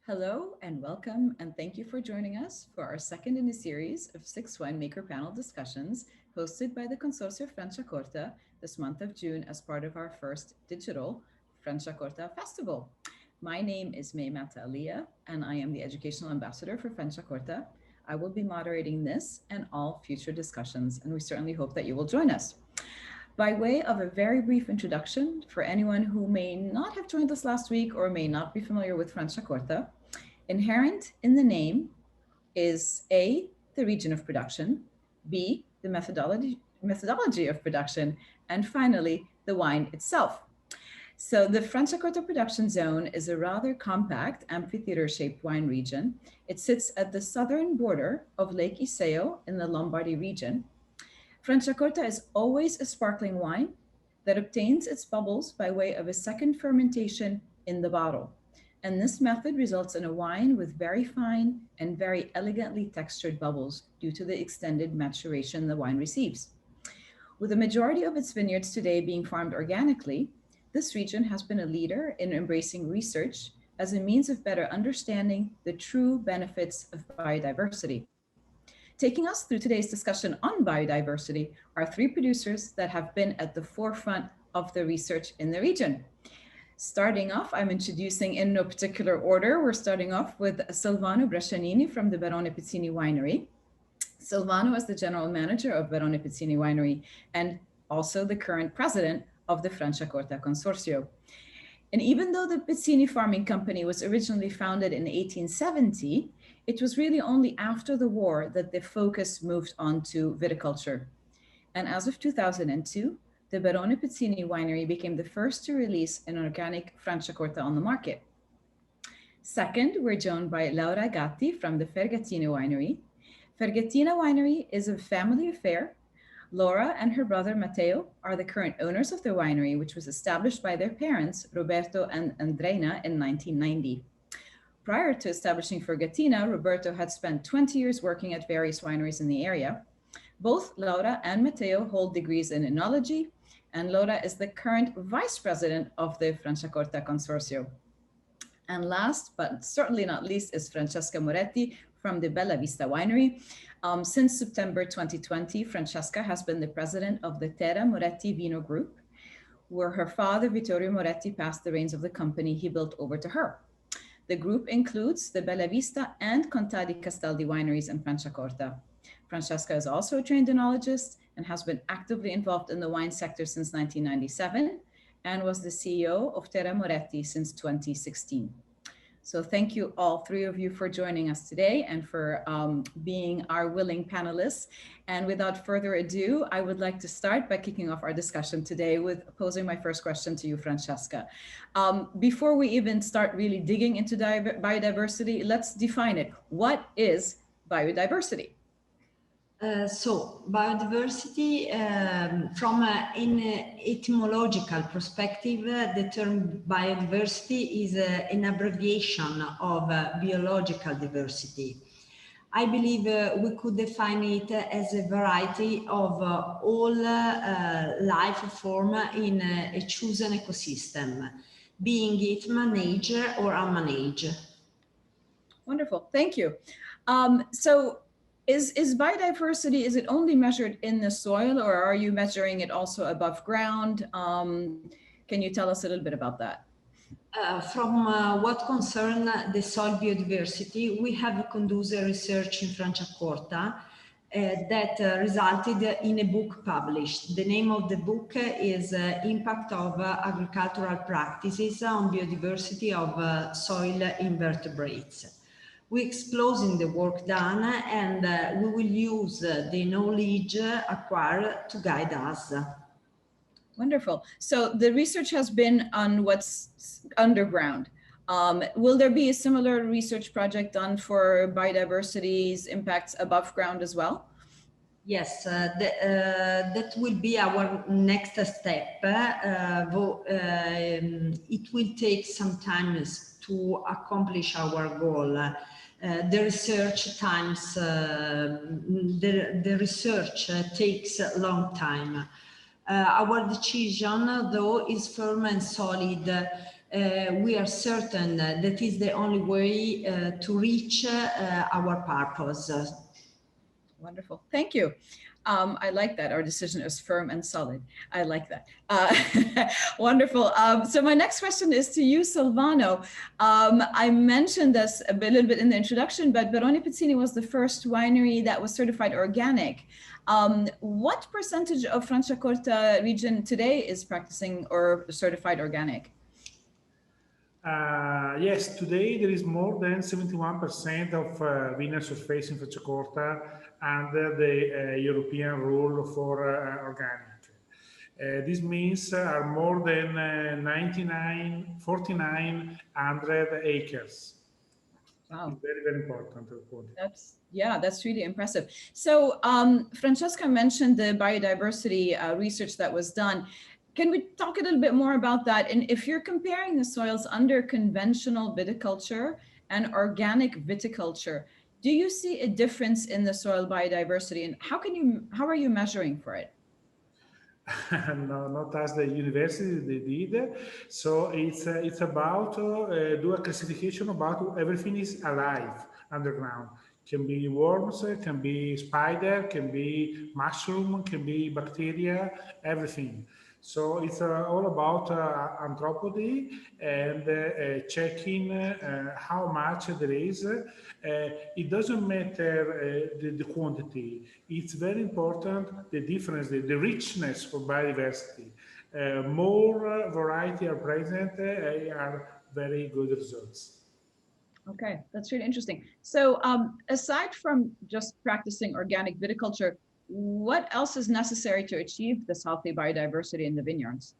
Hello and welcome, and thank you for joining us for our second in a series of 6 winemaker panel discussions hosted by the Consorzio Franciacorta this month of June as part of our first digital Franciacorta Festival. My name is May Matta-Aliah, and I am the Educational Ambassador for Franciacorta. I will be moderating this and all future discussions, and we certainly hope that you will join us. By way of a very brief introduction for anyone who may not have joined us last week or may not be familiar with Franciacorta, inherent in the name is A, the region of production, B, the methodology of production, and finally, the wine itself. So the Franciacorta production zone is a rather compact amphitheater-shaped wine region. It sits at the southern border of Lake Iseo in the Lombardy region. Franciacorta is always a sparkling wine that obtains its bubbles by way of a second fermentation in the bottle. And this method results in a wine with very fine and very elegantly textured bubbles due to the extended maturation the wine receives. With the majority of its vineyards today being farmed organically, this region has been a leader in embracing research as a means of better understanding the true benefits of biodiversity. Taking us through today's discussion on biodiversity are three producers that have been at the forefront of the research in the region. Starting off, I'm introducing in no particular order. We're starting off with Silvano Brescianini from the Barone Pizzini Winery. Silvano is the general manager of Barone Pizzini Winery and also the current president of the Franciacorta Consorzio. And even though the Pizzini farming company was originally founded in 1870, it was really only after the war that the focus moved on to viticulture. And as of 2002, the Barone Pizzini Winery became the first to release an organic Franciacorta on the market. Second, we're joined by Laura Gatti from the Fergattino Winery. Fergattino Winery is a family affair. Laura and her brother Matteo are the current owners of the winery, which was established by their parents, Roberto and Andreina, in 1990. Prior to establishing Fergattino, Roberto had spent 20 years working at various wineries in the area. Both Laura and Matteo hold degrees in enology, and Laura is the current vice president of the Franciacorta Consorzio. And last, but certainly not least, is Francesca Moretti from the Vista Winery. Since September 2020, Francesca has been the president of the Terra Moretti Vino Group, where her father, Vittorio Moretti, passed the reins of the company he built over to her. The group includes the Vista and Conta di Castaldi wineries in Franciacorta. Francesca is also a trained enologist and has been actively involved in the wine sector since 1997 and was the CEO of Terra Moretti since 2016. So thank you all three of you for joining us today and for being our willing panelists. And without further ado, I would like to start by kicking off our discussion today with posing my first question to you, Francesca. Before we even start really digging into biodiversity, let's define it. What is biodiversity? So biodiversity, from an etymological perspective, the term biodiversity is an abbreviation of biological diversity. I believe we could define it as a variety of all life form in a chosen ecosystem, being it managed or unmanaged. Wonderful, thank you. Is biodiversity, is it only measured in the soil, or are you measuring it also above ground? Can you tell us a little bit about that? From what concerns the soil biodiversity, we have conducted research in Franciacorta that resulted in a book published. The name of the book is Impact of Agricultural Practices on Biodiversity of Soil Invertebrates. We're exposing the work done, and we will use the knowledge acquired to guide us. Wonderful. So the research has been on what's underground. Will there be a similar research project done for biodiversity's impacts above ground as well? Yes, that will be our next step. It will take some time to accomplish our goal. The research times, the research takes a long time. Our decision, though, is firm and solid. We are certain that is the only way to reach our purpose. Wonderful. Thank you. I like that. Our decision is firm and solid. I like that. Wonderful. So my next question is to you, Silvano. I mentioned this a little bit in the introduction, but Baroni Pizzini was the first winery that was certified organic. What percentage of Franciacorta region today is practicing or certified organic? Yes, today there is more than 71% of vineyard surface in Franciacorta under the European rule for organic. This means are more than 4,900 acres. Wow. It's very, very important. That's really impressive. So Francesca mentioned the biodiversity research that was done. Can we talk a little bit more about that? And if you're comparing the soils under conventional viticulture and organic viticulture, do you see a difference in the soil biodiversity, and how are you measuring for it? No, not as the university they did. So it's about do a classification about everything is alive underground. Can be worms, can be spider, can be mushroom, can be bacteria, everything. So it's all about anthropology and checking how much there is. It doesn't matter the quantity. It's very important the difference, the richness for biodiversity. More variety are present, are very good results. Okay, that's really interesting. So aside from just practicing organic viticulture, what else is necessary to achieve this healthy biodiversity in the vineyards?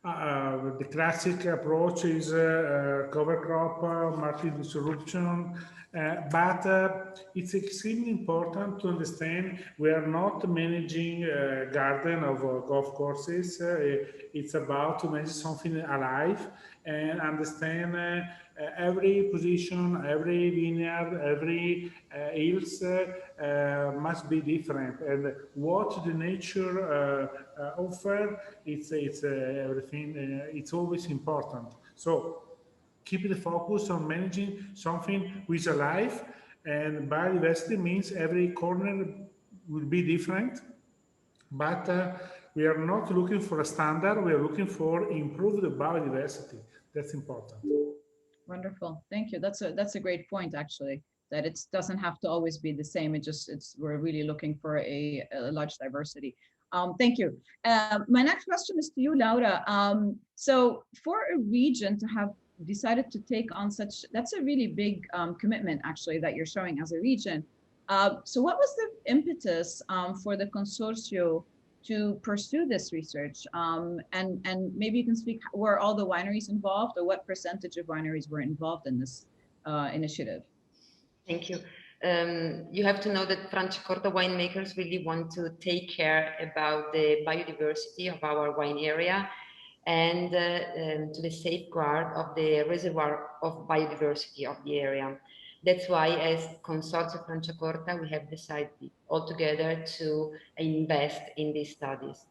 The classic approach is cover crop, market disruption, but it's extremely important to understand we are not managing a garden of golf courses. It's about to manage something alive and understand every position, every vineyard, every hills must be different, and what the nature offer, it's everything. It's always important. So keep the focus on managing something which is alive, and biodiversity means every corner will be different, but we are not looking for a standard. We are looking for improved biodiversity. That's important. Wonderful, thank you. That's a great point, actually, that it doesn't have to always be the same. We're really looking for a large diversity. Thank you. My next question is to you, Laura. So for a region to have decided to take on that's a really big commitment, actually, that you're showing as a region. So what was the impetus for the consortium to pursue this research? And maybe you can speak, were all the wineries involved, or what percentage of wineries were involved in this initiative? Thank you. You have to know that Franciacorta winemakers really want to take care about the biodiversity of our wine area and to the safeguard of the reservoir of biodiversity of the area. That's why, as Consortium Franciacorta, we have decided altogether to invest in these studies.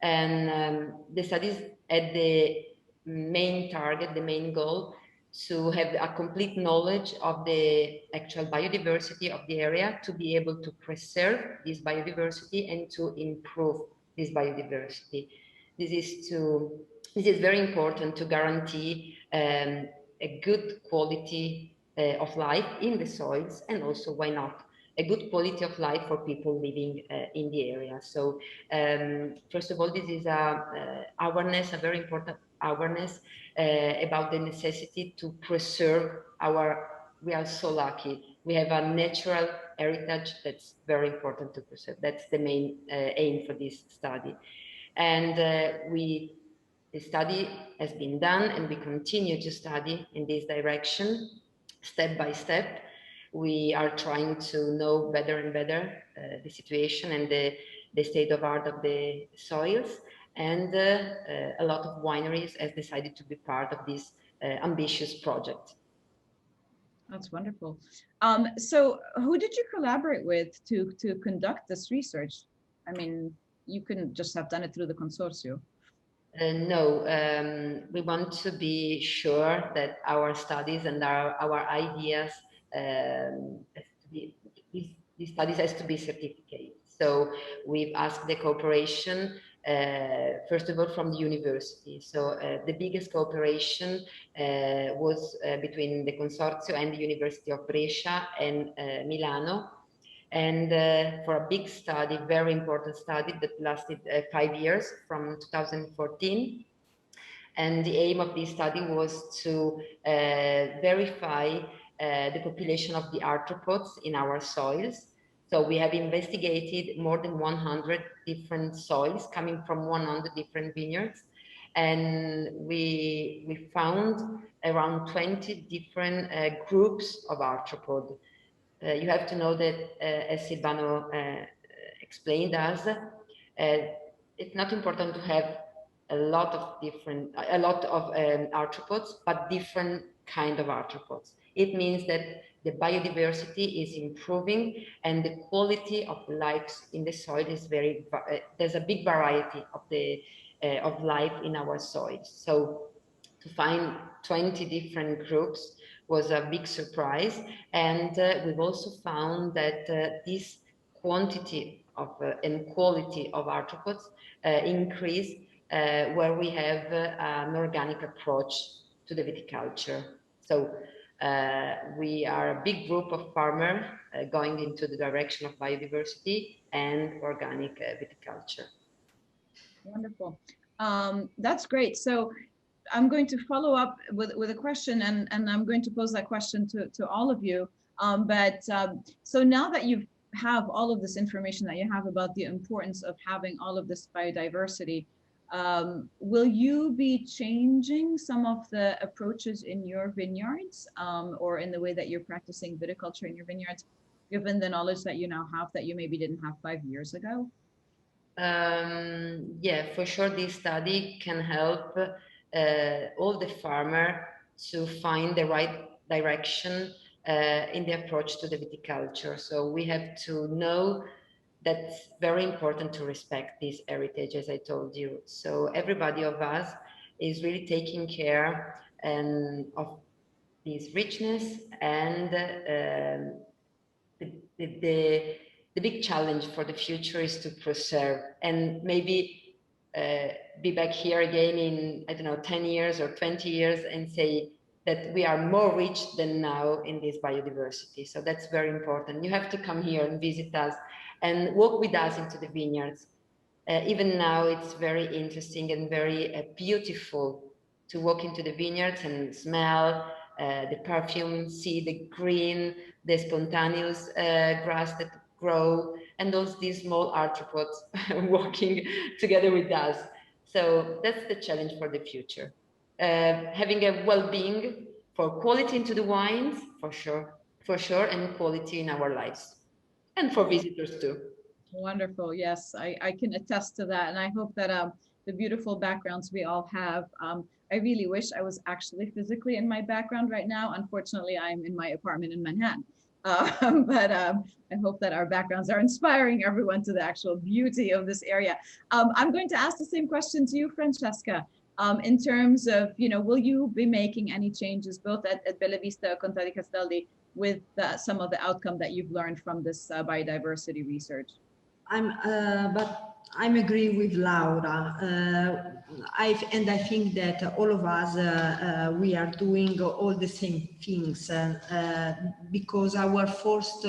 And the studies had the main target, the main goal, to have a complete knowledge of the actual biodiversity of the area, to be able to preserve this biodiversity and to improve this biodiversity. This is very important to guarantee a good quality of life in the soils, and also, why not, a good quality of life for people living in the area. So first of all, this is a very important awareness about the necessity to preserve we are so lucky. We have a natural heritage that's very important to preserve. That's the main aim for this study. And the study has been done, and we continue to study in this direction, step by step. We are trying to know better and better the situation and the state of art of the soils. And a lot of wineries have decided to be part of this ambitious project. That's wonderful. So who did you collaborate with to conduct this research? I mean, you couldn't just have done it through the consortium? No, we want to be sure that our studies and our ideas, these studies has to be certificated. So we've asked the cooperation, first of all, from the university. So the biggest cooperation was between the consortium and the University of Brescia and Milano. And for a big study, very important study that lasted 5 years from 2014. And the aim of this study was to verify the population of the arthropods in our soils. So we have investigated more than 100 different soils coming from 100 different vineyards. And we found around 20 different groups of arthropods. You have to know that, as Silvano explained us, it's not important to have a lot of arthropods, but different kind of arthropods. It means that the biodiversity is improving and the quality of life in the soil is there's a big variety of life in our soils. So to find 20 different groups was a big surprise. And we've also found that this quantity of and quality of arthropods increase where we have an organic approach to the viticulture. So we are a big group of farmers going into the direction of biodiversity and organic viticulture. Wonderful. That's great. So I'm going to follow up with a question, and I'm going to pose that question to all of you. So now that you have all of this information that you have about the importance of having all of this biodiversity, will you be changing some of the approaches in your vineyards or in the way that you're practicing viticulture in your vineyards, given the knowledge that you now have that you maybe didn't have 5 years ago? Yeah, for sure, this study can help all the farmer to find the right direction in the approach to the viticulture. So we have to know that's very important to respect this heritage, as I told you. So everybody of us is really taking care of this richness, and the big challenge for the future is to preserve and maybe be back here again in, I don't know, 10 years or 20 years and say that we are more rich than now in this biodiversity. So that's very important. You have to come here and visit us and walk with us into the vineyards. Even now, it's very interesting and very beautiful to walk into the vineyards and smell the perfume, see the green, the spontaneous grass that grow, and these small arthropods walking together with us. So that's the challenge for the future. Having a well-being for quality into the wines, for sure, and quality in our lives, and for visitors too. Wonderful. Yes, I can attest to that. And I hope that the beautiful backgrounds we all have, I really wish I was actually physically in my background right now. Unfortunately, I'm in my apartment in Manhattan. I hope that our backgrounds are inspiring everyone to the actual beauty of this area. I'm going to ask the same question to you, Francesca, in terms of, will you be making any changes both at Bella Vista, Conta di Castaldi, with some of the outcome that you've learned from this biodiversity research? I'm agree with Laura. I think that all of us, we are doing all the same things because our first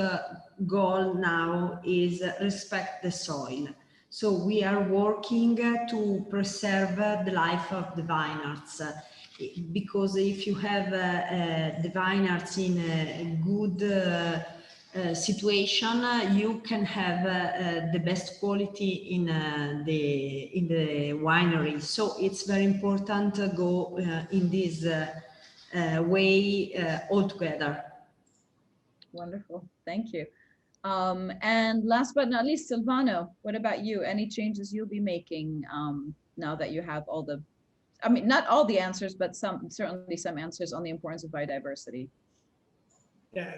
goal now is respect the soil. So we are working to preserve the life of the vineyards. Because if you have the vineyards in a good situation, you can have the best quality in the winery. So it's very important to go in this way altogether. Wonderful, thank you. And last but not least, Silvano, what about you? Any changes you'll be making now that you have all the, not all the answers, but certainly some answers on the importance of biodiversity? Yeah.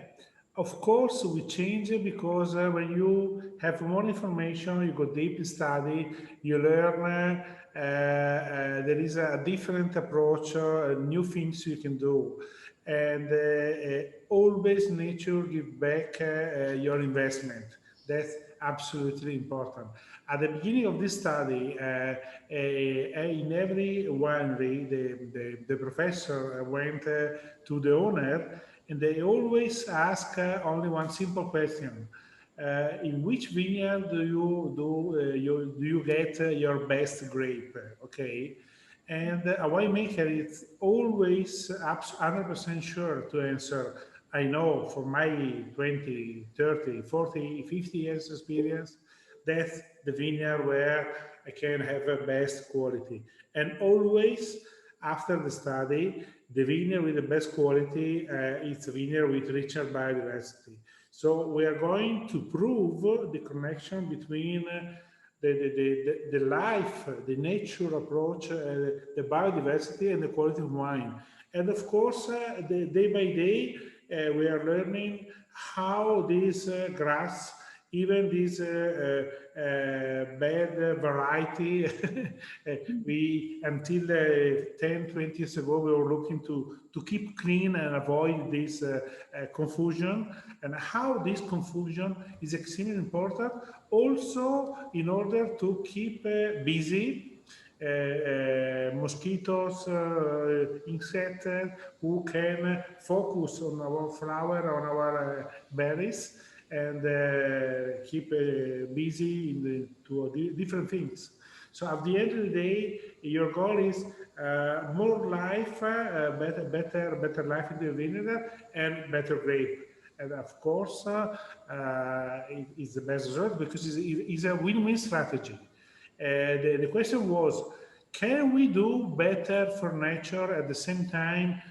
Of course, we change it because when you have more information, you go deep in study, you learn, there is a different approach, new things you can do. And always nature give back your investment. That's absolutely important. At the beginning of this study, in every winery, the professor went to the owner, and they always ask only one simple question: in which vineyard do you get your best grape? Okay, and a winemaker is always 100% sure to answer. I know from my 20, 30, 40, 50 years experience, that's the vineyard where I can have the best quality. And always after the study, the vineyard with the best quality is a vineyard with richer biodiversity. So we are going to prove the connection between the life, the nature approach, the biodiversity and the quality of wine. And of course, the day by day, we are learning how this grass, even this bad variety, we until 10, 20 years ago, we were looking to keep clean and avoid this confusion, and how this confusion is extremely important also in order to keep busy mosquitoes, insects who can focus on our flower, on our berries, and keep busy in different things. So at the end of the day, your goal is more life, better life in the vineyard, and better grape. And of course, it's the best result because it's a win-win strategy. The question was, can we do better for nature at the same time,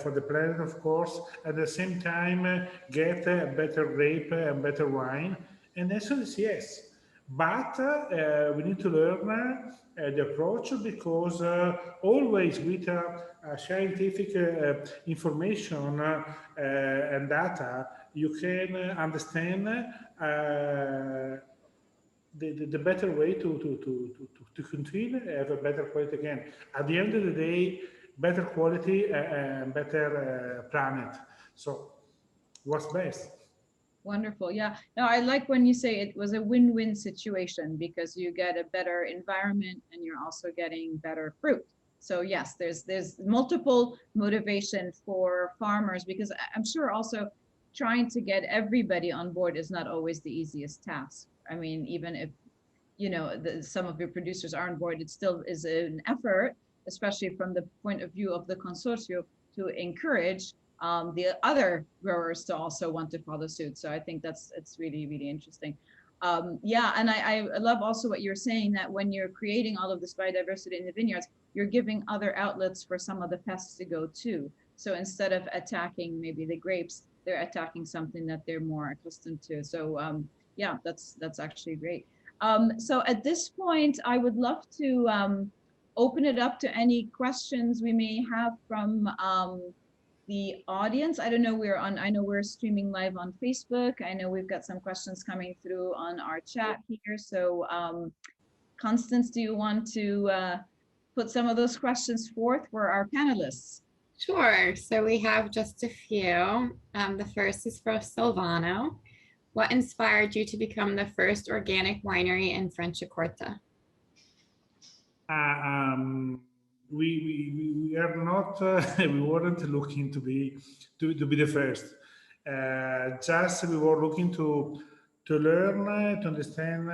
for the planet, of course, at the same time get a better grape and better wine? And the answer is yes. But we need to learn the approach, because always with scientific information and data, you can understand the better way to continue have a better quality again. At the end of the day, better quality and better planet. So what's best? Wonderful. Yeah. No, I like when you say it was a win-win situation, because you get a better environment and you're also getting better fruit. So yes, there's multiple motivation for farmers, because I'm sure also trying to get everybody on board is not always the easiest task. I mean, even if, you know, some of your producers are on board, it still is an effort, especially from the point of view of the consortium, to encourage the other growers to also want to follow suit. So I think it's really, really interesting. Yeah, and I love also what you're saying, that when you're creating all of this biodiversity in the vineyards, you're giving other outlets for some of the pests to go to. So instead of attacking maybe the grapes, they're attacking something that they're more accustomed to. So yeah, that's actually great. So at this point, I would love to open it up to any questions we may have from the audience. I don't know, I know we're streaming live on Facebook. I know we've got some questions coming through on our chat here. So Constance, do you want to put some of those questions forth for our panelists? Sure. So we have just a few. The first is from Silvano. What inspired you to become the first organic winery in Franciacorta? We are not, we weren't looking to be the first. Just we were looking to learn, to understand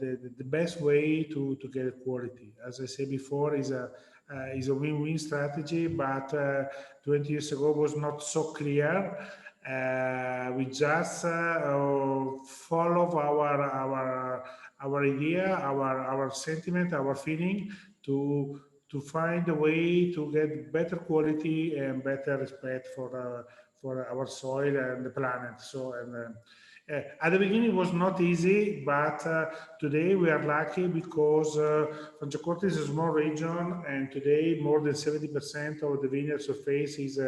the best way to get quality. As I said before, is a win-win strategy, but 20 years ago was not so clear. We just follow our idea, our sentiment, our feeling to find a way to get better quality and better respect for our soil and the planet. So at the beginning it was not easy, but today we are lucky because Franciacorta is a small region, and today more than 70% of the vineyard surface is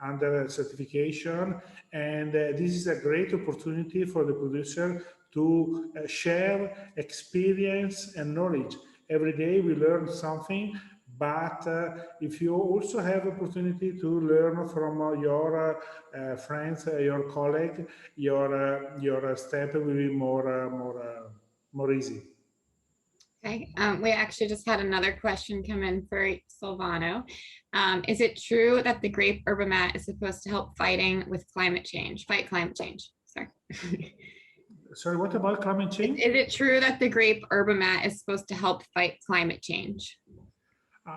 under certification, and this is a great opportunity for the producer to share experience and knowledge. Every day we learn something, but if you also have opportunity to learn from your friends, your colleague, your step will be more easy. Okay, we actually just had another question come in for Silvano. Is it true that the grape herba mat is supposed to help fight climate change? Sorry. Sorry, what about climate change? Is it true that the grape herba mat is supposed to help fight climate change?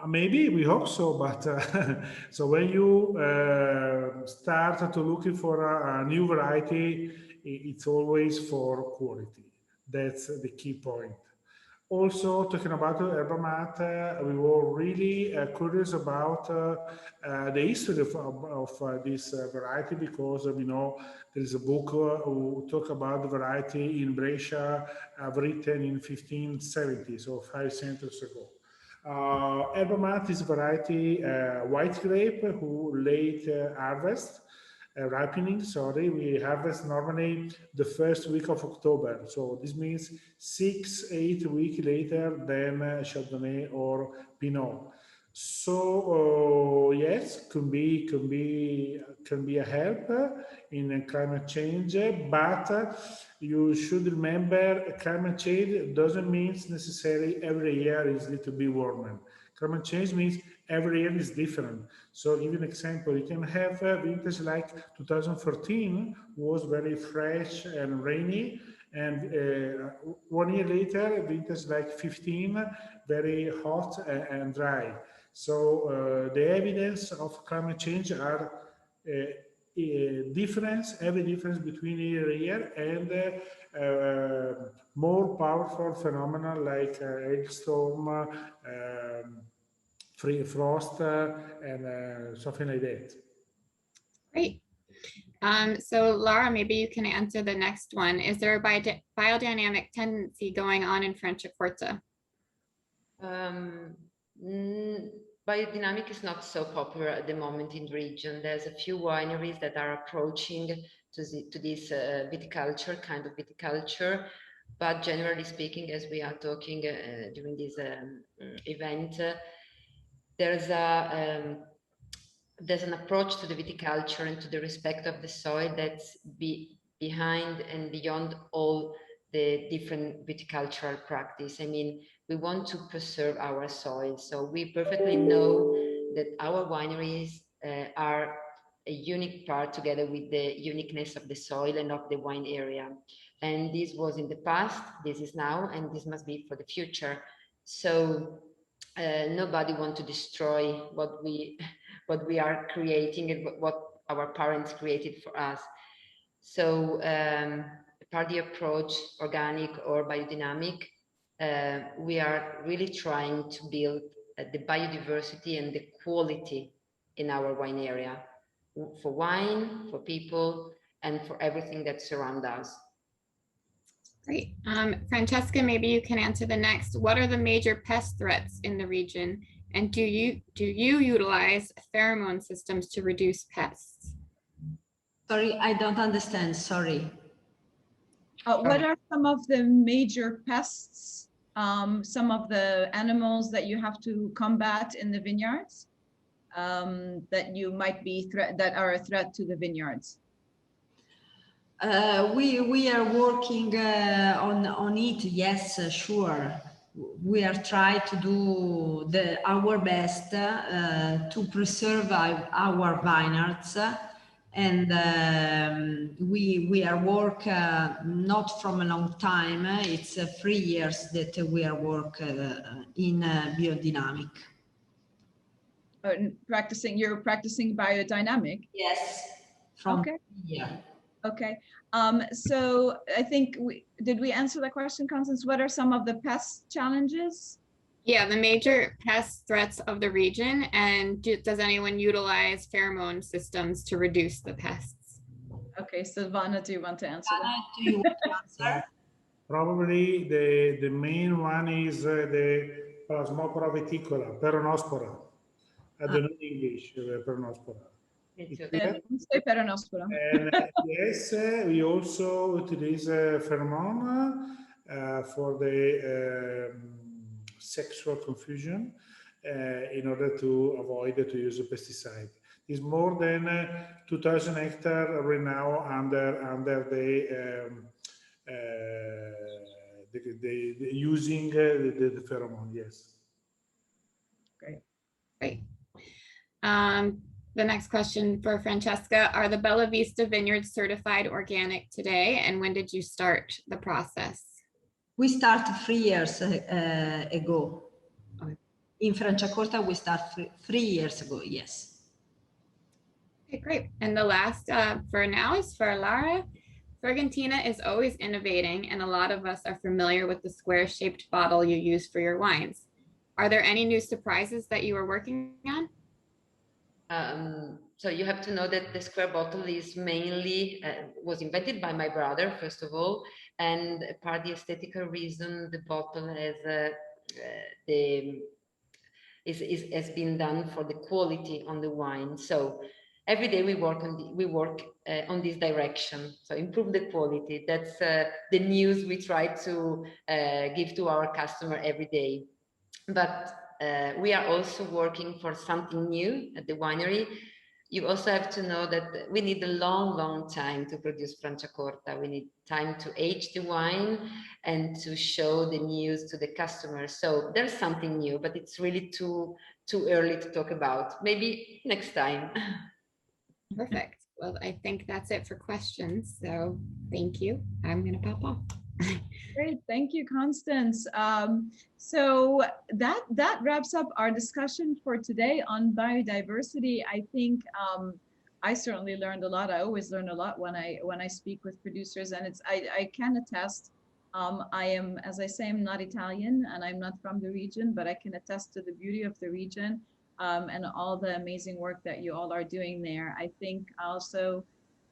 Maybe, we hope so, but so when you start to looking for a new variety, it's always for quality. That's the key point. Also, talking about herba mat, we were really curious about the history of this variety, because we know there is a book who talk about the variety in Brescia, written in 1570, so 5 centuries ago. Herba mat is a variety white grape who late harvest. Ripening, sorry, we harvest normally the first week of October. So this means 6-8 weeks later than Chardonnay or Pinot. So yes, can be a help in climate change, but you should remember climate change doesn't mean necessarily every year is it to be warmer. Climate change means every year is different. So give you an example, you can have vintage like 2014 was very fresh and rainy, and 1 year later, vintage like 15, very hot and dry. So the evidence of climate change are every difference between year and year, and more powerful phenomena like hailstorm, free frost, and something like that. Great. So Laura, maybe you can answer the next one. Is there a biodynamic tendency going on in Franciacorta? Biodynamic is not so popular at the moment in the region. There's a few wineries that are approaching to this viticulture, kind of viticulture, but generally speaking, as we are talking during this event, there's an approach to the viticulture and to the respect of the soil that's behind and beyond all the different viticultural practice. I mean, we want to preserve our soil. So we perfectly know that our wineries are a unique part together with the uniqueness of the soil and of the wine area. And this was in the past, this is now, and this must be for the future. So nobody wants to destroy what we are creating and what our parents created for us. So part of the approach, organic or biodynamic, we are really trying to build the biodiversity and the quality in our wine area, for wine, for people, and for everything that surrounds us. Great. Francesca, maybe you can answer the next. What are the major pest threats in the region? And do you utilize pheromone systems to reduce pests? Sorry, I don't understand. Sorry. What are some of the major pests, some of the animals that you have to combat in the vineyards, that you might be that are a threat to the vineyards? We are working on it. Yes, sure. We are trying to do our best to preserve our vineyards, and we are work not from a long time. It's 3 years that we are work in biodynamic. You're practicing biodynamic? Yes. From okay. Yeah. Okay. So I think did we answer the question, Constance? What are some of the pest challenges? Yeah, the major pest threats of the region, and does anyone utilize pheromone systems to reduce the pests? Okay, Silvano, do you want to answer that? Do you want to answer? Probably the main one is the Plasmopora viticola, peronospora. I don't know English, peronospora. Me too. Gusto e peronospora. And yes, we also utilize pheromone for the sexual confusion in order to avoid to use a pesticide. It's more than 2,000 hectares right now under the using the pheromone. Yes. Great. The next question for Francesca, are the Bella Vista vineyards certified organic today? And when did you start the process? We started 3 years ago. Okay. In Franciacorta, we started 3 years ago, yes. Okay, great. And the last for now is for Lara. Argentina is always innovating, and a lot of us are familiar with the square-shaped bottle you use for your wines. Are there any new surprises that you are working on? So you have to know that the square bottle is mainly was invented by my brother, first of all, and part the aesthetical reason the bottle has has been done for the quality on the wine. So every day we work on this direction. So improve the quality. That's the news we try to give to our customer every day. But we are also working for something new at the winery. You also have to know that we need a long time to produce Franciacorta. We need time to age the wine and to show the news to the customer. So there's something new, but it's really too early to talk about. Maybe next time. Perfect. Well, I think that's it for questions. So thank you. I'm going to pop off. Great, thank you, Constance. So that wraps up our discussion for today on biodiversity. I think I certainly learned a lot. I always learn a lot when I speak with producers, and I can attest. I am, as I say, I'm not Italian and I'm not from the region, but I can attest to the beauty of the region and all the amazing work that you all are doing there. I think also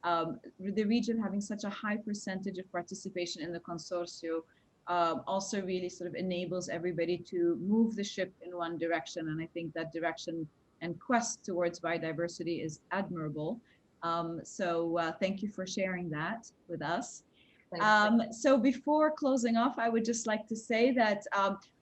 the region having such a high percentage of participation in the consortium also really sort of enables everybody to move the ship in one direction. And I think that direction and quest towards biodiversity is admirable. So thank you for sharing that with us. So before closing off, I would just like to say that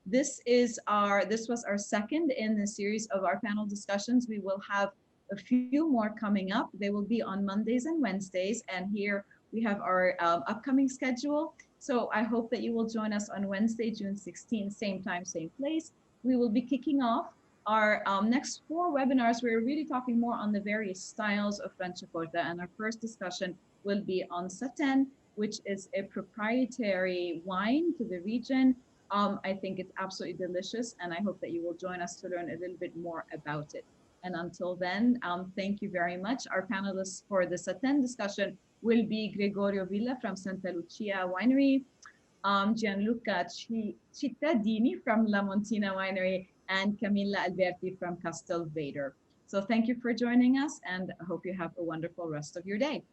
this was our second in the series of our panel discussions. We will have a few more coming up. They will be on Mondays and Wednesdays. And here we have our upcoming schedule. So I hope that you will join us on Wednesday, June 16th, same time, same place. We will be kicking off our next 4 webinars. We're really talking more on the various styles of Franciacorta. And our first discussion will be on Satin, which is a proprietary wine to the region. I think it's absolutely delicious. And I hope that you will join us to learn a little bit more about it. And until then, thank you very much. Our panelists for the Satin discussion will be Gregorio Villa from Santa Lucia Winery, Gianluca Cittadini from La Montina Winery, and Camilla Alberti from Castelvedere. So thank you for joining us, and I hope you have a wonderful rest of your day.